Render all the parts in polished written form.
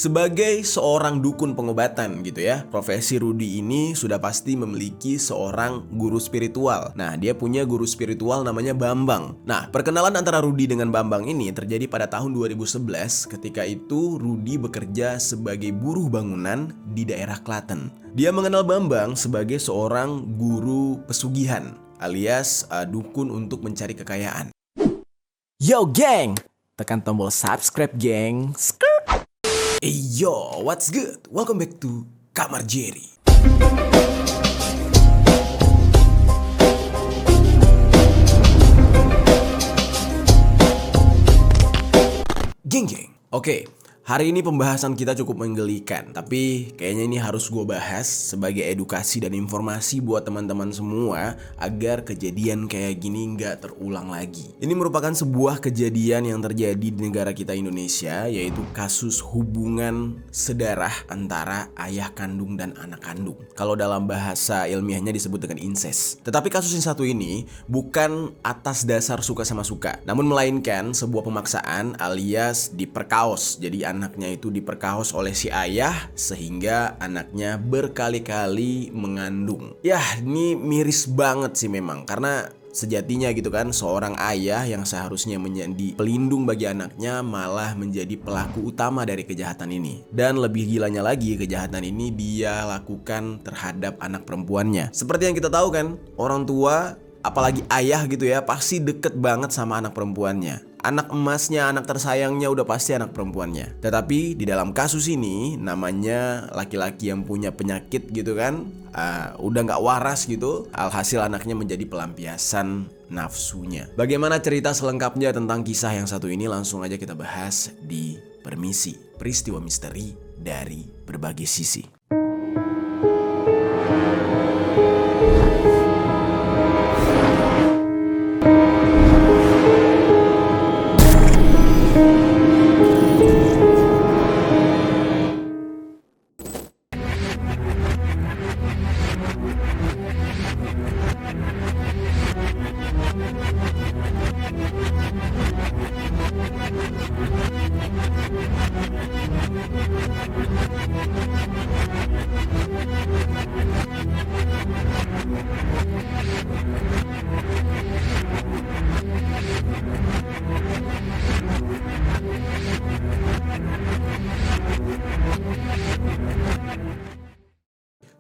Sebagai seorang dukun pengobatan gitu ya, profesi Rudy ini sudah pasti memiliki seorang guru spiritual. Nah, dia punya guru spiritual namanya Bambang. Nah, perkenalan antara Rudy dengan Bambang ini terjadi pada tahun 2011. Ketika itu Rudy bekerja sebagai buruh bangunan di daerah Klaten. Dia mengenal Bambang sebagai seorang guru pesugihan alias dukun untuk mencari kekayaan. Yo geng, tekan tombol subscribe geng. Hey yo, what's good? Welcome back to Kamar Jerry. Geng. Oke, hari ini pembahasan kita cukup menggelikan, tapi kayaknya ini harus gue bahas sebagai edukasi dan informasi buat teman-teman semua agar kejadian kayak gini nggak terulang lagi. Ini merupakan sebuah kejadian yang terjadi di negara kita Indonesia, yaitu kasus hubungan sedarah antara ayah kandung dan anak kandung. Kalau dalam bahasa ilmiahnya disebut dengan incest. Tetapi kasus yang satu ini bukan atas dasar suka sama suka, namun melainkan sebuah pemaksaan alias diperkaos. Jadi anaknya itu diperkaos oleh si ayah sehingga anaknya berkali-kali mengandung. Yah, ini miris banget sih memang, karena sejatinya gitu kan, seorang ayah yang seharusnya menjadi pelindung bagi anaknya malah menjadi pelaku utama dari kejahatan ini. Dan lebih gilanya lagi, kejahatan ini dia lakukan terhadap anak perempuannya. Seperti yang kita tahu kan, orang tua apalagi ayah gitu ya pasti deket banget sama anak perempuannya. Anak emasnya, anak tersayangnya udah pasti anak perempuannya. Tetapi di dalam kasus ini namanya laki-laki yang punya penyakit gitu kan, udah gak waras gitu. Alhasil anaknya menjadi pelampiasan nafsunya. Bagaimana cerita selengkapnya tentang kisah yang satu ini, langsung aja kita bahas di Permisi, peristiwa misteri dari berbagai sisi.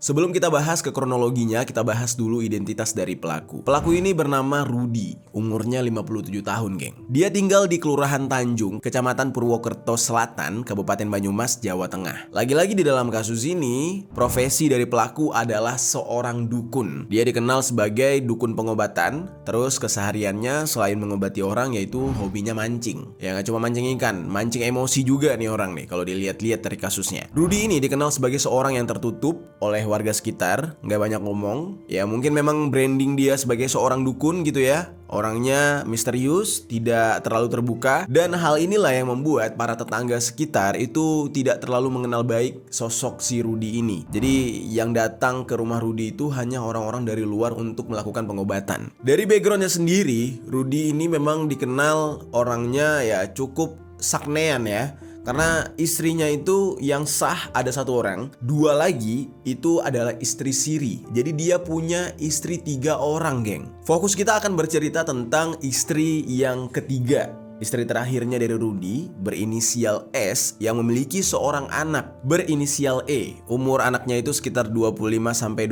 Sebelum kita bahas ke kronologinya, kita bahas dulu identitas dari pelaku. Pelaku ini bernama Rudy, umurnya 57 tahun, geng. Dia tinggal di Kelurahan Tanjung, Kecamatan Purwokerto Selatan, Kabupaten Banyumas, Jawa Tengah. Lagi-lagi di dalam kasus ini, profesi dari pelaku adalah seorang dukun. Dia dikenal sebagai dukun pengobatan, terus kesehariannya selain mengobati orang yaitu hobinya mancing. Ya nggak cuma mancing ikan, mancing emosi juga nih orang nih kalau dilihat-lihat dari kasusnya. Rudy ini dikenal sebagai seorang yang tertutup oleh warga sekitar, nggak banyak ngomong. Ya mungkin memang branding dia sebagai seorang dukun gitu ya. Orangnya misterius, tidak terlalu terbuka, dan hal inilah yang membuat para tetangga sekitar itu tidak terlalu mengenal baik sosok si Rudy ini. Jadi yang datang ke rumah Rudy itu hanya orang-orang dari luar untuk melakukan pengobatan. Dari backgroundnya sendiri, Rudy ini memang dikenal orangnya ya cukup saknean ya. Karena istrinya itu yang sah ada satu orang, dua lagi itu adalah istri siri. Jadi dia punya istri 3 orang, geng. Fokus kita akan bercerita tentang istri yang ketiga. Istri terakhirnya dari Rudy berinisial S yang memiliki seorang anak berinisial E. Umur anaknya itu sekitar 25-26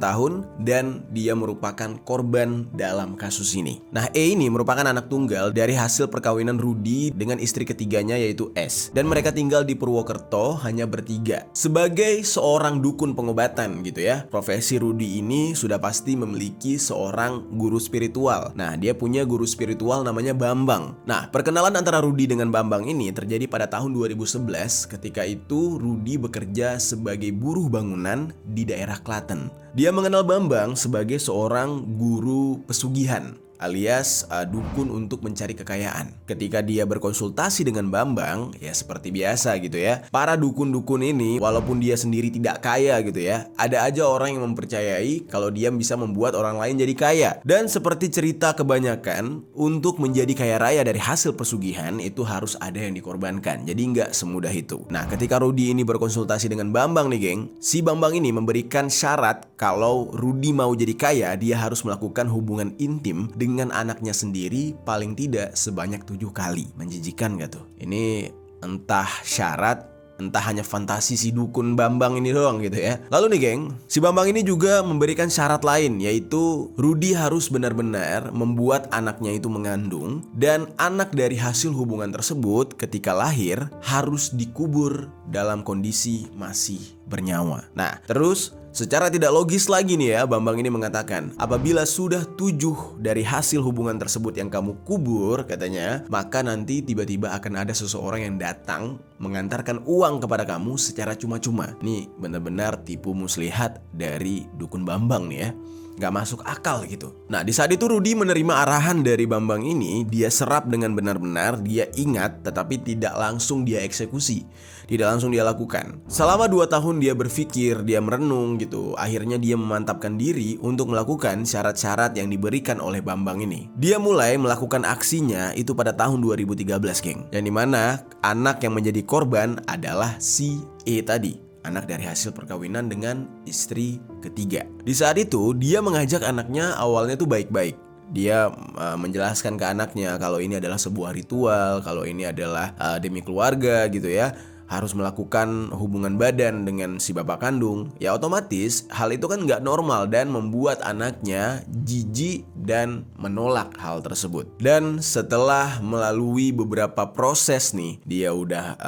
tahun dan dia merupakan korban dalam kasus ini. Nah, E ini merupakan anak tunggal dari hasil perkawinan Rudy dengan istri ketiganya yaitu S. Dan mereka tinggal di Purwokerto hanya bertiga. Sebagai seorang dukun pengobatan gitu ya, profesi Rudy ini sudah pasti memiliki seorang guru spiritual. Nah, dia punya guru spiritual namanya Bambang. Nah, perkenalan antara Rudy dengan Bambang ini terjadi pada tahun 2011. Ketika itu Rudy bekerja sebagai buruh bangunan di daerah Klaten. Dia mengenal Bambang sebagai seorang guru pesugihan alias dukun untuk mencari kekayaan. Ketika dia berkonsultasi dengan Bambang, ya seperti biasa gitu ya, para dukun-dukun ini walaupun dia sendiri tidak kaya gitu ya, ada aja orang yang mempercayai kalau dia bisa membuat orang lain jadi kaya. Dan seperti cerita kebanyakan, untuk menjadi kaya raya dari hasil pesugihan itu harus ada yang dikorbankan. Jadi nggak semudah itu. Nah, ketika Rudy ini berkonsultasi dengan Bambang nih geng, si Bambang ini memberikan syarat kalau Rudy mau jadi kaya, dia harus melakukan hubungan intim dengan anaknya sendiri paling tidak sebanyak 7 kali. Menjijikan gak tuh? Ini entah syarat, entah hanya fantasi si dukun Bambang ini doang gitu ya. Lalu nih geng, si Bambang ini juga memberikan syarat lain, yaitu Rudy harus benar-benar membuat anaknya itu mengandung, dan anak dari hasil hubungan tersebut ketika lahir harus dikubur dalam kondisi masih bernyawa. Nah, terus secara tidak logis lagi nih ya, Bambang ini mengatakan apabila sudah 7 dari hasil hubungan tersebut yang kamu kubur katanya, maka nanti tiba-tiba akan ada seseorang yang datang mengantarkan uang kepada kamu secara cuma-cuma. Nih benar-benar tipu muslihat dari dukun Bambang nih ya. Gak masuk akal gitu. Nah, di saat itu Rudy menerima arahan dari Bambang ini, dia serap dengan benar-benar, dia ingat tetapi tidak langsung dia eksekusi, tidak langsung dia lakukan. Selama 2 tahun dia berpikir, dia merenung gitu. Akhirnya dia memantapkan diri untuk melakukan syarat-syarat yang diberikan oleh Bambang ini. Dia mulai melakukan aksinya itu pada tahun 2013 geng, yang dimana anak yang menjadi korban adalah si E tadi, anak dari hasil perkawinan dengan istri ketiga. Di saat itu dia mengajak anaknya, awalnya tuh baik-baik. Dia menjelaskan ke anaknya kalau ini adalah sebuah ritual, kalau ini adalah demi keluarga gitu ya, harus melakukan hubungan badan dengan si bapak kandung. Ya otomatis hal itu kan nggak normal dan membuat anaknya jijik dan menolak hal tersebut. Dan setelah melalui beberapa proses nih, dia udah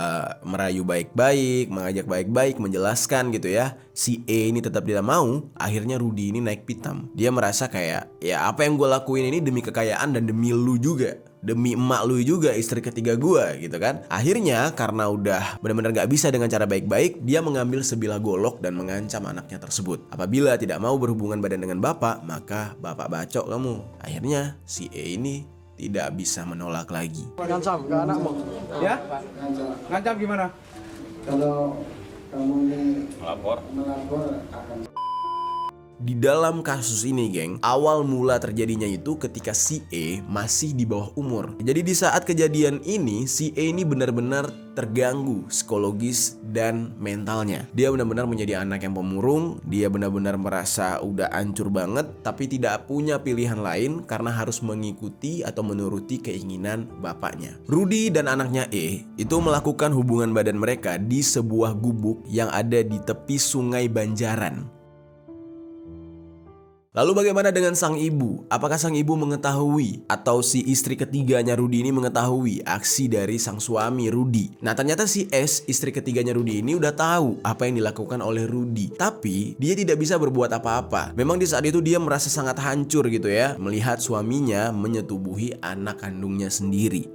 merayu baik-baik, mengajak baik-baik, menjelaskan gitu ya, si E ini tetap tidak mau. Akhirnya Rudy ini naik pitam. Dia merasa kayak, ya apa yang gue lakuin ini demi kekayaan dan demi lu juga, demi emak lu juga, istri ketiga gue gitu kan. Akhirnya karena udah benar-benar gak bisa dengan cara baik-baik, dia mengambil sebilah golok dan mengancam anaknya tersebut. Apabila tidak mau berhubungan badan dengan bapak, maka bapak bacok kamu. Akhirnya si E ini tidak bisa menolak lagi. Ngancam ke anakmu? Ya? Ngancam gimana? Kalau kamu ini Melapor akan. Di dalam kasus ini geng, awal mula terjadinya itu ketika si E masih di bawah umur. Jadi di saat kejadian ini, si E ini benar-benar terganggu psikologis dan mentalnya. Dia benar-benar menjadi anak yang pemurung. Dia benar-benar merasa udah hancur banget, tapi tidak punya pilihan lain karena harus mengikuti atau menuruti keinginan bapaknya. Rudy dan anaknya E itu melakukan hubungan badan mereka di sebuah gubuk yang ada di tepi sungai Banjaran. Lalu bagaimana dengan sang ibu? Apakah sang ibu mengetahui atau si istri ketiganya Rudy ini mengetahui aksi dari sang suami Rudy? Nah, ternyata si S, istri ketiganya Rudy ini udah tahu apa yang dilakukan oleh Rudy, tapi dia tidak bisa berbuat apa-apa. Memang di saat itu dia merasa sangat hancur gitu ya, melihat suaminya menyetubuhi anak kandungnya sendiri.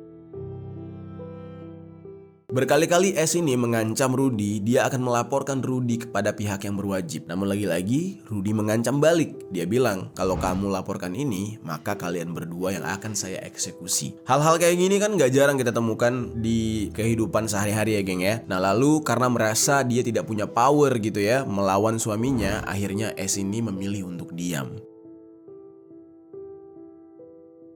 Berkali-kali S ini mengancam Rudy, dia akan melaporkan Rudy kepada pihak yang berwajib. Namun lagi-lagi Rudy mengancam balik. Dia bilang, kalau kamu laporkan ini, maka kalian berdua yang akan saya eksekusi. Hal-hal kayak gini kan gak jarang kita temukan di kehidupan sehari-hari ya geng ya. Nah lalu karena merasa dia tidak punya power gitu ya melawan suaminya, akhirnya S ini memilih untuk diam.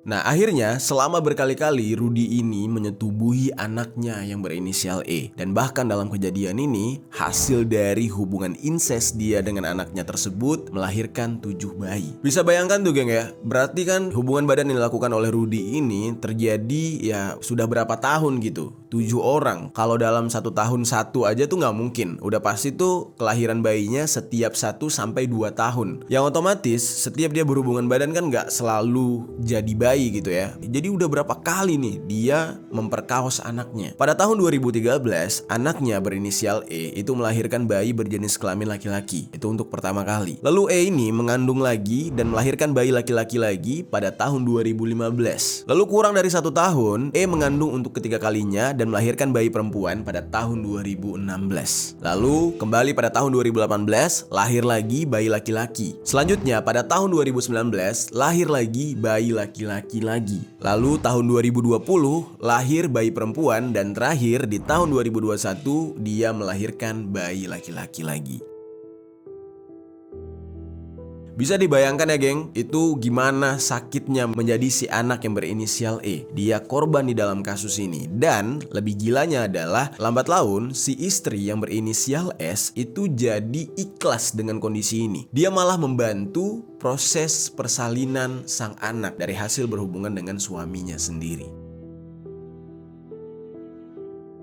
Nah akhirnya selama berkali-kali Rudy ini menyetubuhi anaknya yang berinisial E. Dan bahkan dalam kejadian ini hasil dari hubungan incest dia dengan anaknya tersebut melahirkan 7 bayi. Bisa bayangkan tuh geng ya, berarti kan hubungan badan yang dilakukan oleh Rudy ini terjadi ya sudah berapa tahun gitu, 7 orang. Kalau dalam 1 tahun 1 aja tuh gak mungkin. Udah pasti tuh kelahiran bayinya setiap 1 sampai 2 tahun. Yang otomatis setiap dia berhubungan badan kan gak selalu jadi bayi bayi gitu ya. Jadi udah berapa kali nih dia memperkaos anaknya. Pada tahun 2013, anaknya berinisial E itu melahirkan bayi berjenis kelamin laki-laki. Itu untuk pertama kali. Lalu E ini mengandung lagi dan melahirkan bayi laki-laki lagi pada tahun 2015. Lalu kurang dari 1 tahun, E mengandung untuk ketiga kalinya dan melahirkan bayi perempuan pada tahun 2016. Lalu kembali pada tahun 2018, lahir lagi bayi laki-laki. Selanjutnya pada tahun 2019 lahir lagi bayi laki-laki lagi. Lalu tahun 2020 lahir bayi perempuan dan terakhir di tahun 2021 dia melahirkan bayi laki-laki lagi. Bisa dibayangkan ya geng, itu gimana sakitnya menjadi si anak yang berinisial E. Dia korban di dalam kasus ini. Dan lebih gilanya adalah lambat laun si istri yang berinisial S itu jadi ikhlas dengan kondisi ini. Dia malah membantu proses persalinan sang anak dari hasil berhubungan dengan suaminya sendiri.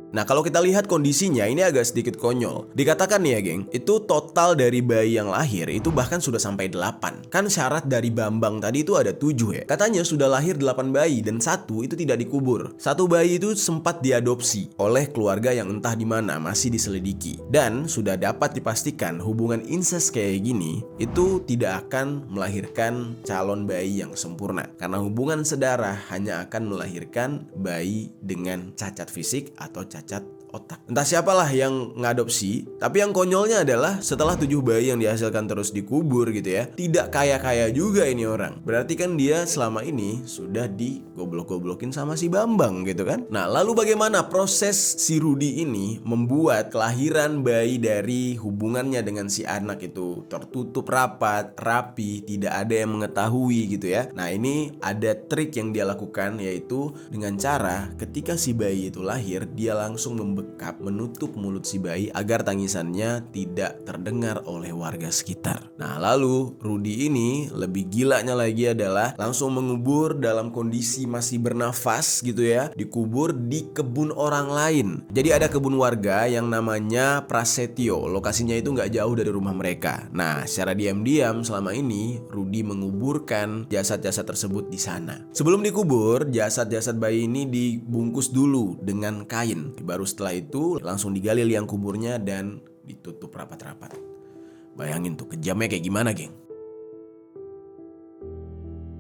Nah, kalau kita lihat kondisinya ini agak sedikit konyol. Dikatakan nih ya geng, itu total dari bayi yang lahir itu bahkan sudah sampai 8. Kan syarat dari Bambang tadi itu ada 7 ya. Katanya sudah lahir 8 bayi dan 1 itu tidak dikubur. 1 bayi itu sempat diadopsi oleh keluarga yang entah di mana, masih diselidiki. Dan sudah dapat dipastikan hubungan incest kayak gini itu tidak akan melahirkan calon bayi yang sempurna. Karena hubungan sedarah hanya akan melahirkan bayi dengan cacat fisik atau cacat otak. Entah siapalah yang ngadopsi, tapi yang konyolnya adalah setelah 7 bayi yang dihasilkan terus dikubur gitu ya, tidak kaya-kaya juga ini orang. Berarti kan dia selama ini sudah digoblok-goblokin sama si Bambang gitu kan. Nah, lalu bagaimana proses si Rudy ini membuat kelahiran bayi dari hubungannya dengan si anak itu tertutup rapat, rapi, tidak ada yang mengetahui gitu ya. Nah, ini ada trik yang dia lakukan, yaitu dengan cara ketika si bayi itu lahir, dia langsung membekap menutup mulut si bayi agar tangisannya tidak terdengar oleh warga sekitar. Nah, lalu Rudy ini lebih gilanya lagi adalah langsung mengubur dalam kondisi masih bernafas gitu ya, dikubur di kebun orang lain. Jadi ada kebun warga yang namanya Prasetyo, lokasinya itu nggak jauh dari rumah mereka. Nah, secara diam-diam selama ini Rudy menguburkan jasad-jasad tersebut di sana. Sebelum dikubur, jasad-jasad bayi ini dibungkus dulu dengan kain. Baru setelah itu langsung digali liang kuburnya dan ditutup rapat-rapat. Bayangin tuh kejamnya kayak gimana geng.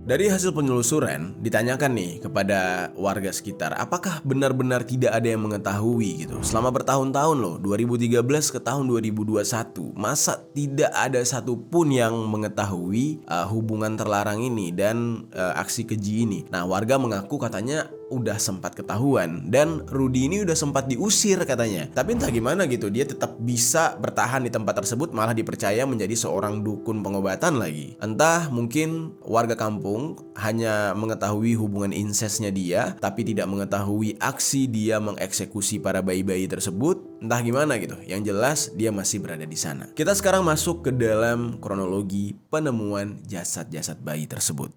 Dari hasil penelusuran ditanyakan nih kepada warga sekitar, apakah benar-benar tidak ada yang mengetahui gitu. Selama bertahun-tahun loh, 2013 ke tahun 2021, masa tidak ada satupun yang mengetahui hubungan terlarang ini dan aksi keji ini. Nah, warga mengaku katanya udah sempat ketahuan dan Rudy ini udah sempat diusir katanya. Tapi entah gimana gitu, dia tetap bisa bertahan di tempat tersebut, malah dipercaya menjadi seorang dukun pengobatan lagi. Entah mungkin warga kampung hanya mengetahui hubungan insestnya dia, tapi tidak mengetahui aksi dia mengeksekusi para bayi-bayi tersebut. Entah gimana gitu, yang jelas dia masih berada di sana. Kita sekarang masuk ke dalam kronologi penemuan jasad-jasad bayi tersebut.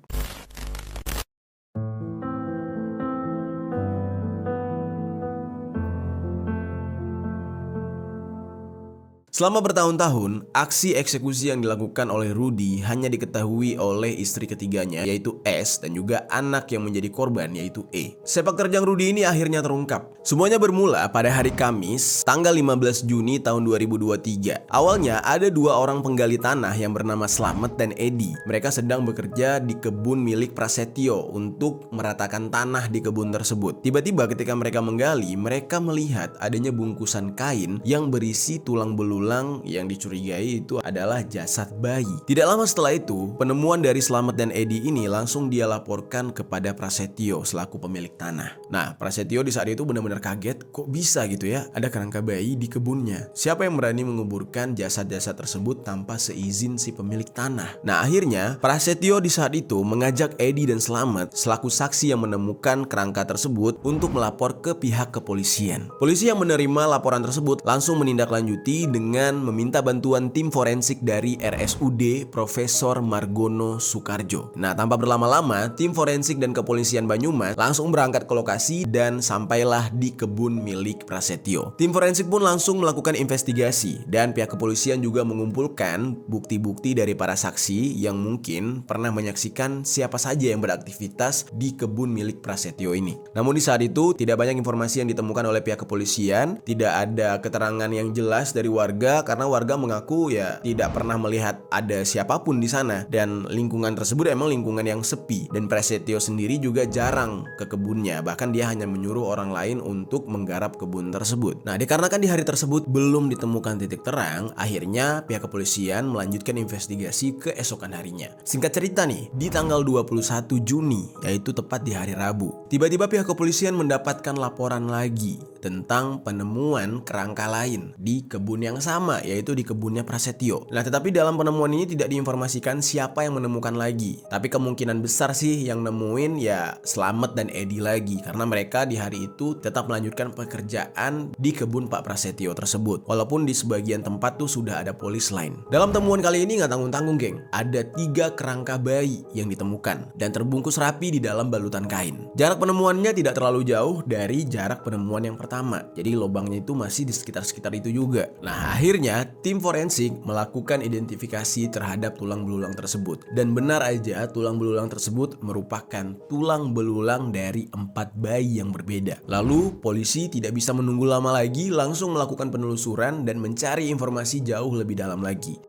Selama bertahun-tahun, aksi eksekusi yang dilakukan oleh Rudy hanya diketahui oleh istri ketiganya, yaitu S, dan juga anak yang menjadi korban, yaitu E. Sepak terjang Rudy ini akhirnya terungkap. Semuanya bermula pada hari Kamis, tanggal 15 Juni tahun 2023. Awalnya ada 2 orang penggali tanah yang bernama Slamet dan Edi. Mereka sedang bekerja di kebun milik Prasetyo untuk meratakan tanah di kebun tersebut. Tiba-tiba ketika mereka menggali, mereka melihat adanya bungkusan kain yang berisi tulang belulang yang dicurigai itu adalah jasad bayi. Tidak lama setelah itu, penemuan dari Slamet dan Edi ini langsung dia laporkan kepada Prasetyo selaku pemilik tanah. Nah, Prasetyo di saat itu benar-benar kaget, kok bisa gitu ya ada kerangka bayi di kebunnya. Siapa yang berani menguburkan jasad-jasad tersebut tanpa seizin si pemilik tanah? Nah, akhirnya Prasetyo di saat itu mengajak Edi dan Slamet selaku saksi yang menemukan kerangka tersebut untuk melapor ke pihak kepolisian. Polisi yang menerima laporan tersebut langsung menindaklanjuti dengan dengan meminta bantuan tim forensik dari RSUD Profesor Margono Soekarjo. Nah, tanpa berlama-lama, tim forensik dan kepolisian Banyumas langsung berangkat ke lokasi dan sampailah di kebun milik Prasetyo. Tim forensik pun langsung melakukan investigasi dan pihak kepolisian juga mengumpulkan bukti-bukti dari para saksi yang mungkin pernah menyaksikan siapa saja yang beraktivitas di kebun milik Prasetyo ini. Namun di saat itu tidak banyak informasi yang ditemukan oleh pihak kepolisian, tidak ada keterangan yang jelas dari warga karena warga mengaku ya tidak pernah melihat ada siapapun di sana dan lingkungan tersebut emang lingkungan yang sepi dan Prasetyo sendiri juga jarang ke kebunnya, bahkan dia hanya menyuruh orang lain untuk menggarap kebun tersebut. Nah, dikarenakan di hari tersebut belum ditemukan titik terang, akhirnya pihak kepolisian melanjutkan investigasi keesokan harinya. Singkat cerita nih, di tanggal 21 Juni, yaitu tepat di hari Rabu, tiba-tiba pihak kepolisian mendapatkan laporan lagi tentang penemuan kerangka lain di kebun yang sama, yaitu di kebunnya Prasetyo. Nah, tetapi dalam penemuan ini tidak diinformasikan siapa yang menemukan lagi. Tapi kemungkinan besar sih yang nemuin ya Slamet dan Edi lagi, karena mereka di hari itu tetap melanjutkan pekerjaan di kebun Pak Prasetyo tersebut. Walaupun di sebagian tempat tuh sudah ada polis lain. Dalam temuan kali ini nggak tanggung-tanggung, geng. Ada 3 kerangka bayi yang ditemukan dan terbungkus rapi di dalam balutan kain. Jarak penemuannya tidak terlalu jauh dari jarak penemuan yang pertama. Jadi lubangnya itu masih di sekitar-sekitar itu juga. Nah, akhirnya tim forensik melakukan identifikasi terhadap tulang belulang tersebut. Dan benar aja tulang belulang tersebut merupakan tulang belulang dari 4 bayi yang berbeda. Lalu polisi tidak bisa menunggu lama lagi, langsung melakukan penelusuran dan mencari informasi jauh lebih dalam lagi.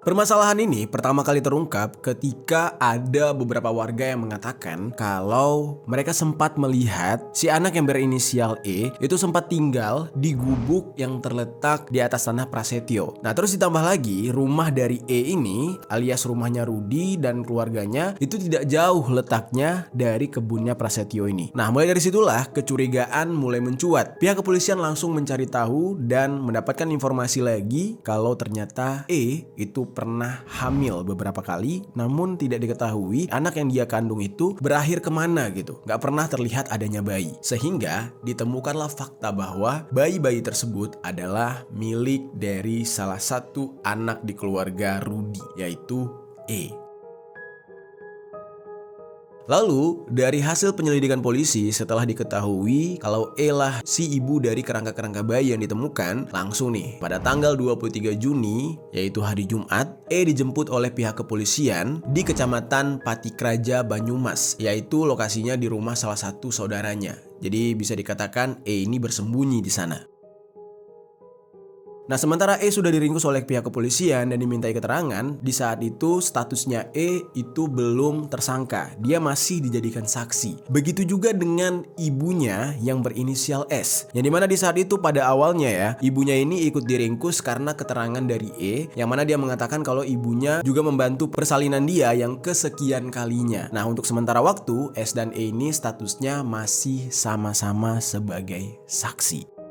Permasalahan ini pertama kali terungkap ketika ada beberapa warga yang mengatakan kalau mereka sempat melihat si anak yang berinisial E itu sempat tinggal di gubuk yang terletak di atas tanah Prasetyo. Nah, terus ditambah lagi rumah dari E ini alias rumahnya Rudi dan keluarganya itu tidak jauh letaknya dari kebunnya Prasetyo ini. Nah, mulai dari situlah kecurigaan mulai mencuat. Pihak kepolisian langsung mencari tahu dan mendapatkan informasi lagi kalau ternyata E itu pernah hamil beberapa kali, namun tidak diketahui anak yang dia kandung itu berakhir kemana gitu. Gak pernah terlihat adanya bayi. Sehingga ditemukanlah fakta bahwa bayi-bayi tersebut adalah milik dari salah satu anak di keluarga Rudi, yaitu E. Lalu, dari hasil penyelidikan polisi setelah diketahui kalau E lah si ibu dari kerangka-kerangka bayi yang ditemukan, langsung nih pada tanggal 23 Juni, yaitu hari Jumat, E dijemput oleh pihak kepolisian di Kecamatan Patikraja, Banyumas, yaitu lokasinya di rumah salah satu saudaranya. Jadi bisa dikatakan E ini bersembunyi di sana. Nah, sementara E sudah diringkus oleh pihak kepolisian dan dimintai keterangan, di saat itu statusnya E itu belum tersangka. Dia masih dijadikan saksi. Begitu juga dengan ibunya yang berinisial S. Yang dimana di saat itu pada awalnya ya, ibunya ini ikut diringkus karena keterangan dari E, yang mana dia mengatakan kalau ibunya juga membantu persalinan dia yang kesekian kalinya. Nah, untuk sementara waktu, S dan E ini statusnya masih sama-sama sebagai saksi.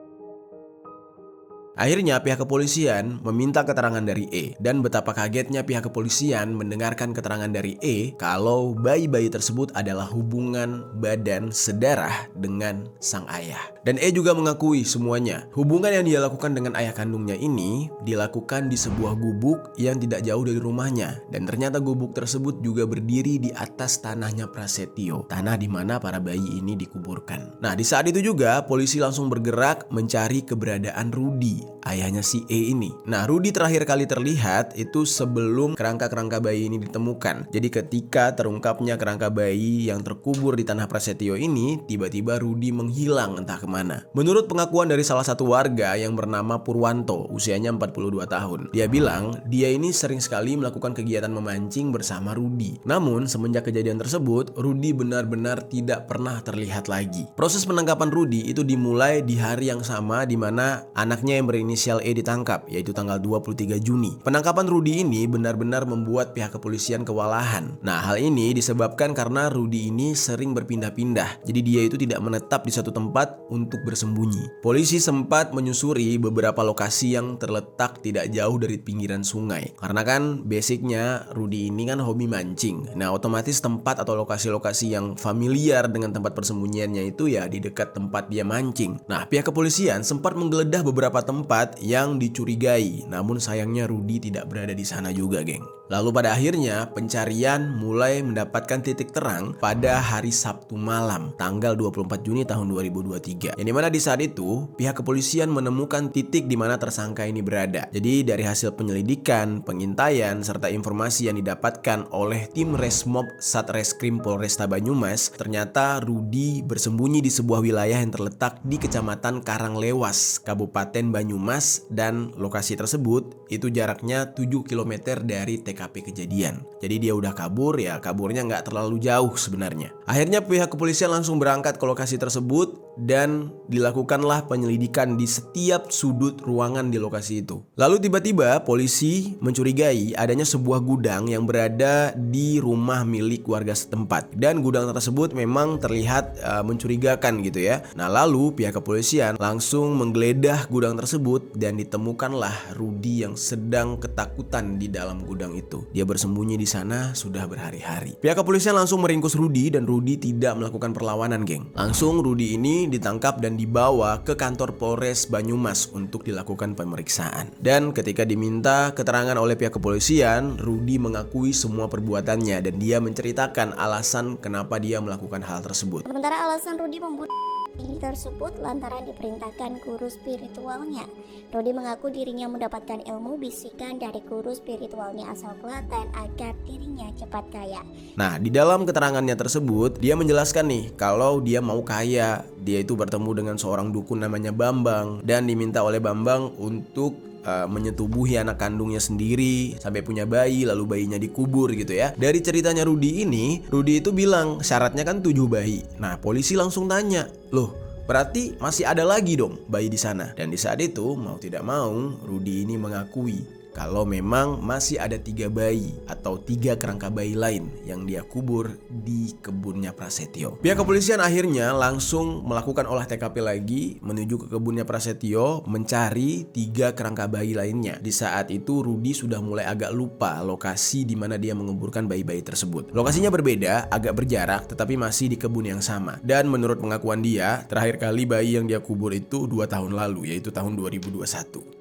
Akhirnya pihak kepolisian meminta keterangan dari E, dan betapa kagetnya pihak kepolisian mendengarkan keterangan dari E kalau bayi-bayi tersebut adalah hubungan badan sedarah dengan sang ayah. Dan E juga mengakui semuanya. Hubungan yang dia lakukan dengan ayah kandungnya ini dilakukan di sebuah gubuk yang tidak jauh dari rumahnya, dan ternyata gubuk tersebut juga berdiri di atas tanahnya Prasetyo, tanah di mana para bayi ini dikuburkan. Nah, di saat itu juga polisi langsung bergerak mencari keberadaan Rudi, ayahnya si E ini. Nah, Rudi terakhir kali terlihat itu sebelum kerangka-kerangka bayi ini ditemukan. Jadi ketika terungkapnya kerangka bayi yang terkubur di tanah Prasetyo ini, tiba-tiba Rudi menghilang entah kemana. Menurut pengakuan dari salah satu warga yang bernama Purwanto, usianya 42 tahun. Dia bilang dia ini sering sekali melakukan kegiatan memancing bersama Rudi. Namun semenjak kejadian tersebut, Rudi benar-benar tidak pernah terlihat lagi. Proses penangkapan Rudi itu dimulai di hari yang sama di mana anaknya yang berinisial E ditangkap, yaitu tanggal 23 Juni. Penangkapan Rudy ini benar-benar membuat pihak kepolisian kewalahan. Nah, hal ini disebabkan karena Rudy ini sering berpindah-pindah. Jadi dia itu tidak menetap di satu tempat untuk bersembunyi. Polisi sempat menyusuri beberapa lokasi yang terletak tidak jauh dari pinggiran sungai. Karena kan basicnya Rudy ini kan hobi mancing. Nah, otomatis tempat atau lokasi-lokasi yang familiar dengan tempat persembunyiannya itu ya di dekat tempat dia mancing. Nah, pihak kepolisian sempat menggeledah beberapa tempat yang dicurigai. Namun sayangnya Rudy tidak berada di sana juga, geng. Lalu pada akhirnya pencarian mulai mendapatkan titik terang pada hari Sabtu malam, tanggal 24 Juni tahun 2023. Yang dimana di saat itu pihak kepolisian menemukan titik di mana tersangka ini berada. Jadi dari hasil penyelidikan, pengintaian, serta informasi yang didapatkan oleh tim Resmob Satreskrim Polresta Banyumas, ternyata Rudy bersembunyi di sebuah wilayah yang terletak di Kecamatan Karanglewas, Kabupaten Banyumas, dan lokasi tersebut itu jaraknya 7 km dari TKP kejadian. Jadi dia udah kabur, ya kaburnya nggak terlalu jauh sebenarnya. Akhirnya pihak kepolisian langsung berangkat ke lokasi tersebut dan dilakukanlah penyelidikan di setiap sudut ruangan di lokasi itu. Lalu tiba-tiba polisi mencurigai adanya sebuah gudang yang berada di rumah milik warga setempat, dan gudang tersebut memang terlihat mencurigakan gitu ya. Nah, lalu pihak kepolisian langsung menggeledah gudang tersebut dan ditemukanlah Rudy yang sedang ketakutan di dalam gudang itu. Dia bersembunyi di sana sudah berhari-hari. Pihak kepolisian langsung meringkus Rudy dan Rudy tidak melakukan perlawanan, geng. Langsung Rudy ini ditangkap dan dibawa ke kantor Polres Banyumas untuk dilakukan pemeriksaan. Dan ketika diminta keterangan oleh pihak kepolisian, Rudy mengakui semua perbuatannya dan dia menceritakan alasan kenapa dia melakukan hal tersebut. Sementara alasan Rudy membunuh tersebut lantaran diperintahkan guru spiritualnya. Rudy mengaku dirinya mendapatkan ilmu bisikan dari guru spiritualnya asal Klaten agar dirinya cepat kaya. Nah, di dalam keterangannya tersebut, dia menjelaskan nih kalau dia mau kaya. Dia itu bertemu dengan seorang dukun namanya Bambang dan diminta oleh Bambang untuk menyetubuhi anak kandungnya sendiri sampai punya bayi, lalu bayinya dikubur gitu ya. Dari ceritanya Rudy ini, Rudy itu bilang syaratnya kan 7 bayi. Nah, polisi langsung tanya, loh berarti masih ada lagi dong bayi di sana. Dan di saat itu mau tidak mau Rudy ini mengakui kalau memang masih ada 3 bayi atau 3 kerangka bayi lain yang dia kubur di kebunnya Prasetyo. Pihak kepolisian akhirnya langsung melakukan olah TKP lagi menuju ke kebunnya Prasetyo mencari 3 kerangka bayi lainnya. Di saat itu Rudy sudah mulai agak lupa lokasi di mana dia menguburkan bayi-bayi tersebut. Lokasinya berbeda, agak berjarak, tetapi masih di kebun yang sama. Dan menurut pengakuan dia, terakhir kali bayi yang dia kubur itu 2 tahun lalu, yaitu tahun 2021.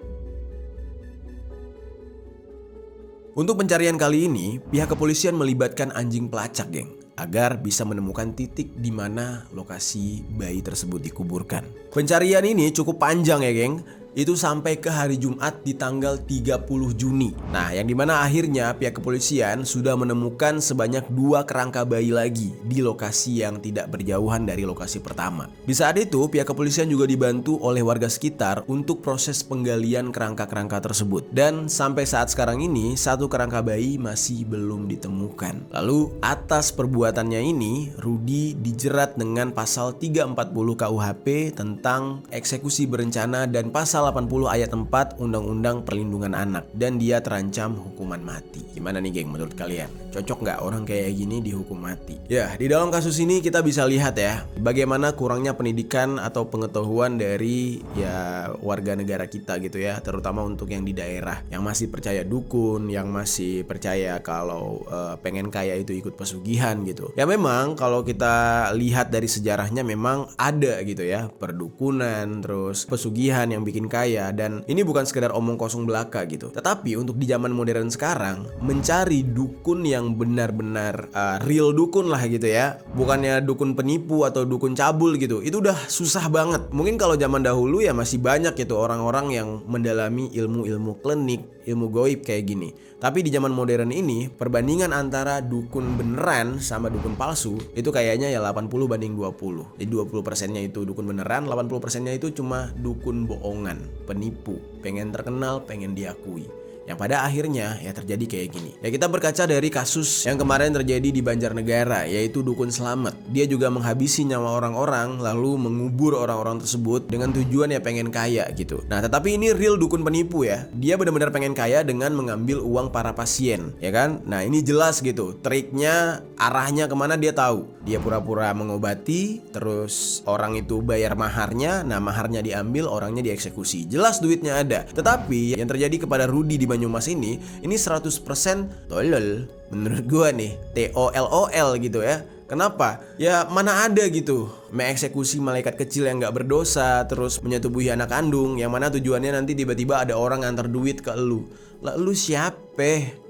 Untuk pencarian kali ini, pihak kepolisian melibatkan anjing pelacak, geng, agar bisa menemukan titik di mana lokasi bayi tersebut dikuburkan. Pencarian ini cukup panjang ya, geng. Itu sampai ke hari Jumat di tanggal 30 Juni. Nah, yang dimana akhirnya pihak kepolisian sudah menemukan sebanyak 2 kerangka bayi lagi di lokasi yang tidak berjauhan dari lokasi pertama. Di saat itu, pihak kepolisian juga dibantu oleh warga sekitar untuk proses penggalian kerangka-kerangka tersebut. Dan sampai saat sekarang ini, 1 kerangka bayi masih belum ditemukan. Lalu, atas perbuatannya ini, Rudy dijerat dengan pasal 340 KUHP tentang eksekusi berencana dan pasal 80 ayat 4 Undang-Undang Perlindungan Anak, dan dia terancam hukuman mati. Gimana nih, geng, menurut kalian? Cocok nggak orang kayak gini dihukum mati? Ya, di dalam kasus ini kita bisa lihat ya bagaimana kurangnya pendidikan atau pengetahuan dari ya warga negara kita gitu ya, terutama untuk yang di daerah yang masih percaya dukun, yang masih percaya kalau pengen kaya itu ikut pesugihan gitu. Ya memang kalau kita lihat dari sejarahnya memang ada gitu ya perdukunan, terus pesugihan yang bikin kaya, dan ini bukan sekedar omong kosong belaka gitu. Tetapi untuk di zaman modern sekarang, mencari dukun yang benar-benar real dukun lah gitu ya, bukannya dukun penipu atau dukun cabul gitu, itu udah susah banget. Mungkin kalau zaman dahulu ya masih banyak gitu orang-orang yang mendalami ilmu-ilmu klinik, ilmu goib kayak gini. Tapi di zaman modern ini, perbandingan antara dukun beneran sama dukun palsu itu kayaknya ya 80/20. Jadi 20%-nya itu dukun beneran, 80%-nya itu cuma dukun bohongan, penipu, pengen terkenal, pengen diakui. Yang pada akhirnya ya terjadi kayak gini. Ya kita berkaca dari kasus yang kemarin terjadi di Banjarnegara, yaitu Dukun Slamet. Dia juga menghabisi nyawa orang-orang lalu mengubur orang-orang tersebut dengan tujuan ya pengen kaya gitu. Nah tetapi ini real dukun penipu ya. Dia benar-benar pengen kaya dengan mengambil uang para pasien, ya kan? Nah ini jelas gitu. Triknya, arahnya kemana dia tahu. Dia pura-pura mengobati, terus orang itu bayar maharnya. Nah maharnya diambil, orangnya dieksekusi. Jelas duitnya ada. Tetapi yang terjadi kepada Rudy di Banyumas ini 100% tolol menurut gua nih. TOLOL gitu ya. Kenapa? Ya mana ada gitu mengeksekusi malaikat kecil yang gak berdosa, terus menyetubuhi anak kandung, yang mana tujuannya nanti tiba-tiba ada orang nganter duit ke elu. Lah lu siapa?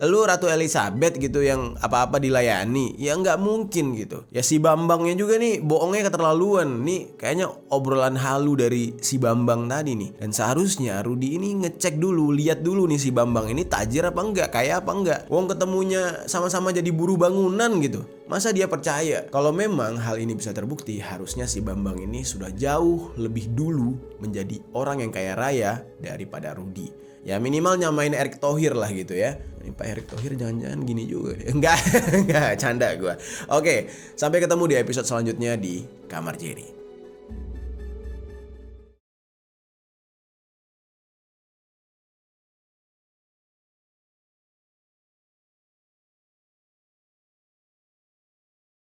Lu Ratu Elizabeth gitu yang apa-apa dilayani? Ya nggak mungkin gitu. Ya si Bambangnya juga nih bohongnya keterlaluan. Nih kayaknya obrolan halu dari si Bambang tadi nih. Dan seharusnya Rudy ini ngecek dulu, lihat dulu nih si Bambang ini tajir apa enggak, kaya apa enggak. Wong ketemunya sama-sama jadi buruh bangunan gitu. Masa dia percaya? Kalau memang hal ini bisa terbukti, harusnya si Bambang ini sudah jauh lebih dulu menjadi orang yang kaya raya daripada Rudy. Ya minimal nyamain Erick Thohir lah gitu ya. Ini Pak Erick Thohir jangan-jangan gini juga deh. Enggak, canda gue. Oke, sampai ketemu di episode selanjutnya di Kamar Jerry.